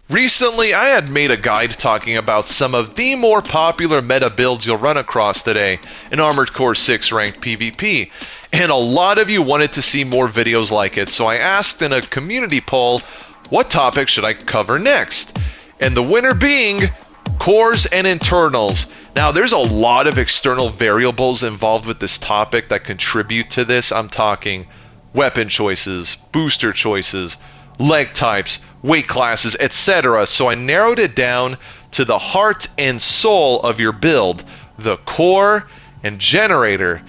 Recently, I had made a guide talking about some of the more popular meta builds you'll run across today in Armored Core 6 ranked PvP, and a lot of you wanted to see more videos like it, so I asked in a community poll, what topic should I cover next? And the winner being cores and internals. Now, there's a lot of external variables involved with this topic that contribute to this. I'm talking weapon choices, booster choices, leg types, weight classes, etc. So I narrowed it down to the heart and soul of your build, the core and generator.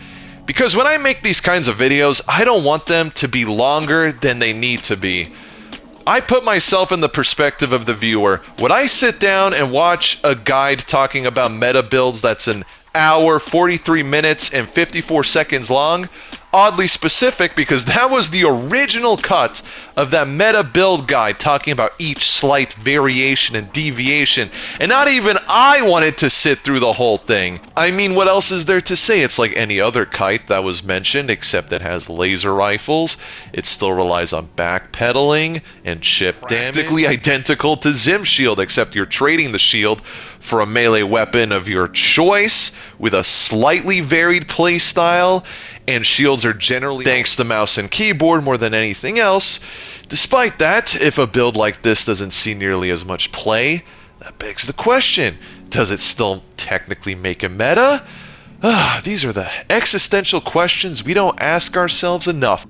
Because when I make these kinds of videos, I don't want them to be longer than they need to be. I put myself in the perspective of the viewer. Would I sit down and watch a guide talking about meta builds that's an hour, 43 minutes, and 54 seconds long? Oddly specific, because that was the original cut of that meta build guide talking about each slight variation and deviation, and not even I wanted to sit through the whole thing. I mean, what else is there to say? It's like any other kite that was mentioned, except it has laser rifles, it still relies on backpedaling and chip damage. Practically identical to Zim Shield, except you're trading the shield for a melee weapon of your choice with a slightly varied playstyle, and shields are generally thanks to mouse and keyboard more than anything else. Despite that, if a build like this doesn't see nearly as much play, that begs the question, does it still technically make a meta? These are the existential questions we don't ask ourselves enough.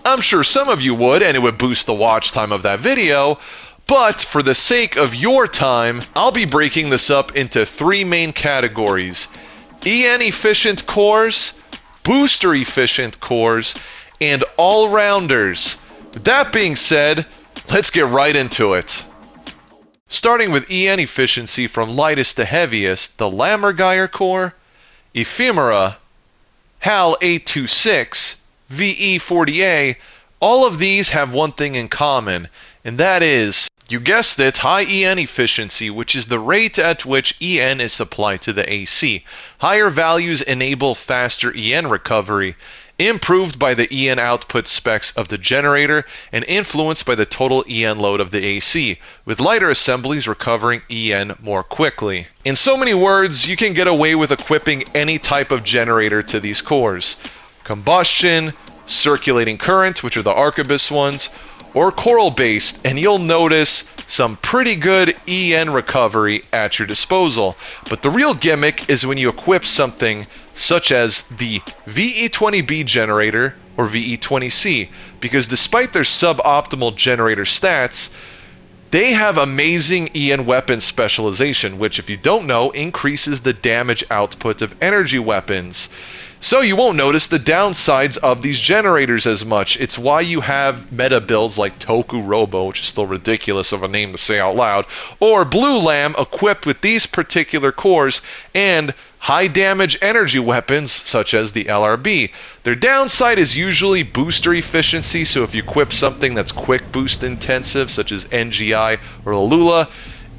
I'm sure some of you would, and it would boost the watch time of that video, but for the sake of your time, I'll be breaking this up into three main categories: EN efficient cores, booster efficient cores, and all-rounders. With that being said, let's get right into it. Starting with EN efficiency from lightest to heaviest, the Lammergeier core, Ephemera, HAL 826, VE40A, all of these have one thing in common, and that is, you guessed it, high EN efficiency, which is the rate at which EN is supplied to the AC. Higher values enable faster EN recovery, improved by the EN output specs of the generator, and influenced by the total EN load of the AC, with lighter assemblies recovering EN more quickly. In so many words, you can get away with equipping any type of generator to these cores. Combustion, circulating current, which are the Arquebus ones, or coral-based, and you'll notice some pretty good EN recovery at your disposal. But the real gimmick is when you equip something such as the VE20B generator or VE20C, because despite their suboptimal generator stats, they have amazing EN weapon specialization, which, if you don't know, increases the damage output of energy weapons. So you won't notice the downsides of these generators as much. It's why you have meta builds like Toku Robo, which is still ridiculous of a name to say out loud, or Blue Lamb equipped with these particular cores and high damage energy weapons such as the LRB. Their downside is usually booster efficiency, so if you equip something that's quick boost intensive such as NGI or Alula,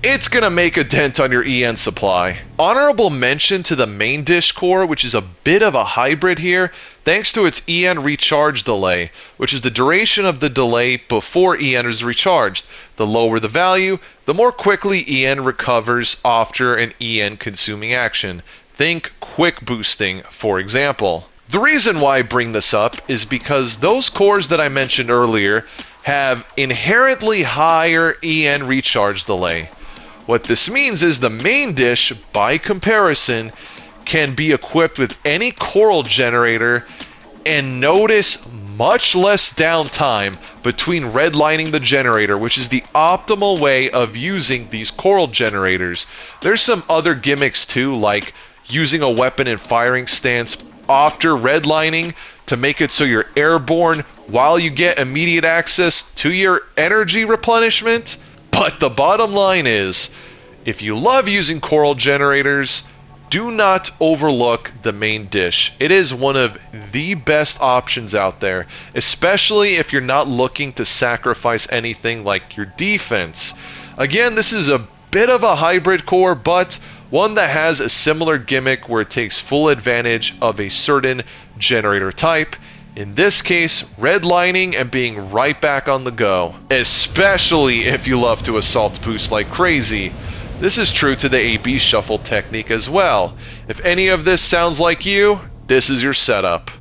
it's going to make a dent on your EN supply. Honorable mention to the main dish core, which is a bit of a hybrid here, thanks to its EN recharge delay, which is the duration of the delay before EN is recharged. The lower the value, the more quickly EN recovers after an EN consuming action. Think quick boosting, for example. The reason why I bring this up is because those cores that I mentioned earlier have inherently higher EN recharge delay. What this means is the main dish, by comparison, can be equipped with any coral generator and notice much less downtime between redlining the generator, which is the optimal way of using these coral generators. There's some other gimmicks too, like using a weapon in firing stance after redlining to make it so you're airborne while you get immediate access to your energy replenishment. But the bottom line is, if you love using coral generators, do not overlook the main dish. It is one of the best options out there, especially if you're not looking to sacrifice anything like your defense. Again, this is a bit of a hybrid core, but one that has a similar gimmick where it takes full advantage of a certain generator type, In this case, redlining and being right back on the go. Especially if you love to assault boost like crazy. This is true to the AB shuffle technique as well. If any of this sounds like you, this is your setup.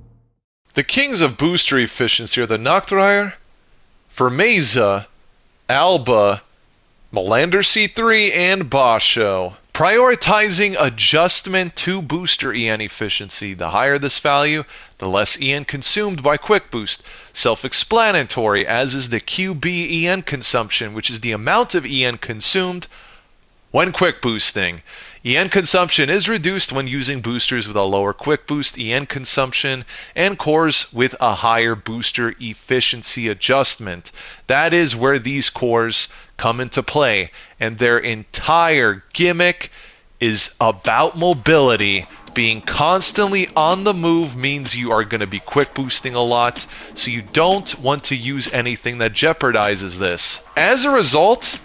The kings of booster efficiency are the Nachtreiher, Firmeza, Alba, Melander C3, and Basho. Prioritizing adjustment to booster EN efficiency. The higher this value, the less EN consumed by quick boost. Self-explanatory, as is the QB EN consumption, which is the amount of EN consumed when quick boosting. EN consumption is reduced when using boosters with a lower quick boost EN consumption and cores with a higher booster efficiency adjustment. That is where these cores come into play, and their entire gimmick is about mobility. Being constantly on the move means you are going to be quick boosting a lot, so you don't want to use anything that jeopardizes this. As a result,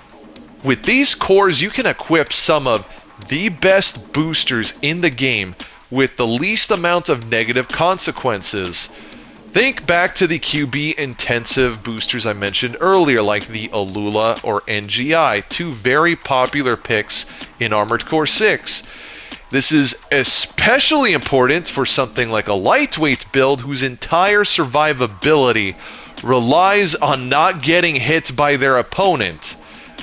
with these cores, you can equip some of the best boosters in the game with the least amount of negative consequences. Think back to the QB intensive boosters I mentioned earlier, like the Alula or NGI, two very popular picks in Armored Core 6. This is especially important for something like a lightweight build whose entire survivability relies on not getting hit by their opponent.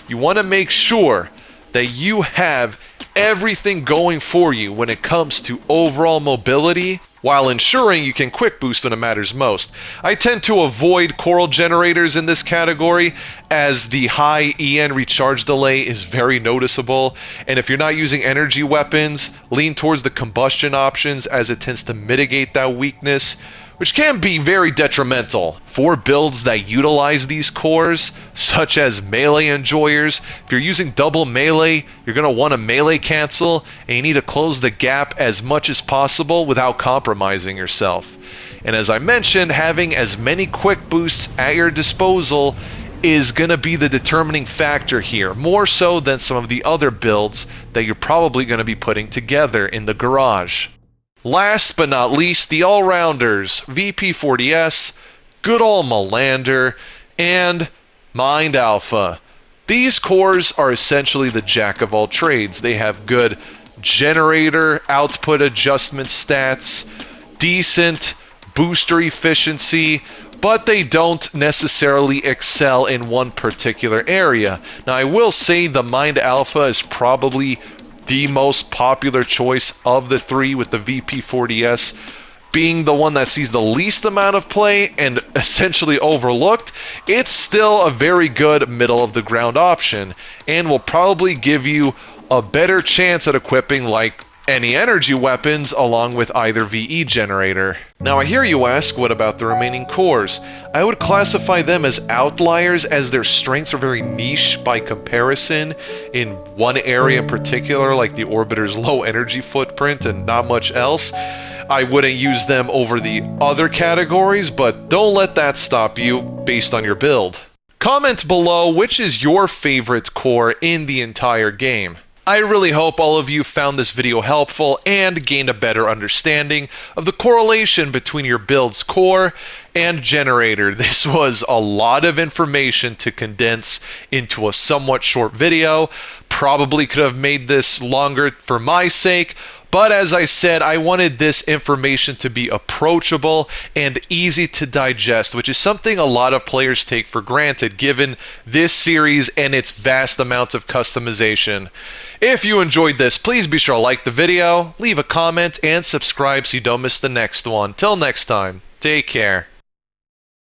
You want to make sure that you have everything going for you when it comes to overall mobility, while ensuring you can quick boost when it matters most. I tend to avoid coral generators in this category, as the high EN recharge delay is very noticeable, and if you're not using energy weapons, lean towards the combustion options, as it tends to mitigate that weakness, which can be very detrimental. For builds that utilize these cores, such as melee enjoyers, if you're using double melee, you're going to want to melee cancel, and you need to close the gap as much as possible without compromising yourself. And as I mentioned, having as many quick boosts at your disposal is going to be the determining factor here, more so than some of the other builds that you're probably going to be putting together in the garage. Last but not least, the all-rounders, VP40S, good ol' Melander, and Mind Alpha. These cores are essentially the jack of all trades. They have good generator output adjustment stats, decent booster efficiency, but they don't necessarily excel in one particular area. Now, I will say the Mind Alpha is probably the most popular choice of the three, with the VP40S being the one that sees the least amount of play and essentially overlooked. It's still a very good middle of the ground option and will probably give you a better chance at equipping like any energy weapons along with either VE generator. Now I hear you ask, what about the remaining cores? I would classify them as outliers, as their strengths are very niche by comparison in one area in particular, like the Orbiter's low energy footprint and not much else. I wouldn't use them over the other categories, but don't let that stop you based on your build. Comment below which is your favorite core in the entire game. I really hope all of you found this video helpful and gained a better understanding of the correlation between your build's core and generator. This was a lot of information to condense into a somewhat short video. Probably could have made this longer for my sake, but as I said, I wanted this information to be approachable and easy to digest, which is something a lot of players take for granted given this series and its vast amounts of customization. If you enjoyed this, please be sure to like the video, leave a comment, and subscribe so you don't miss the next one. Till next time, take care.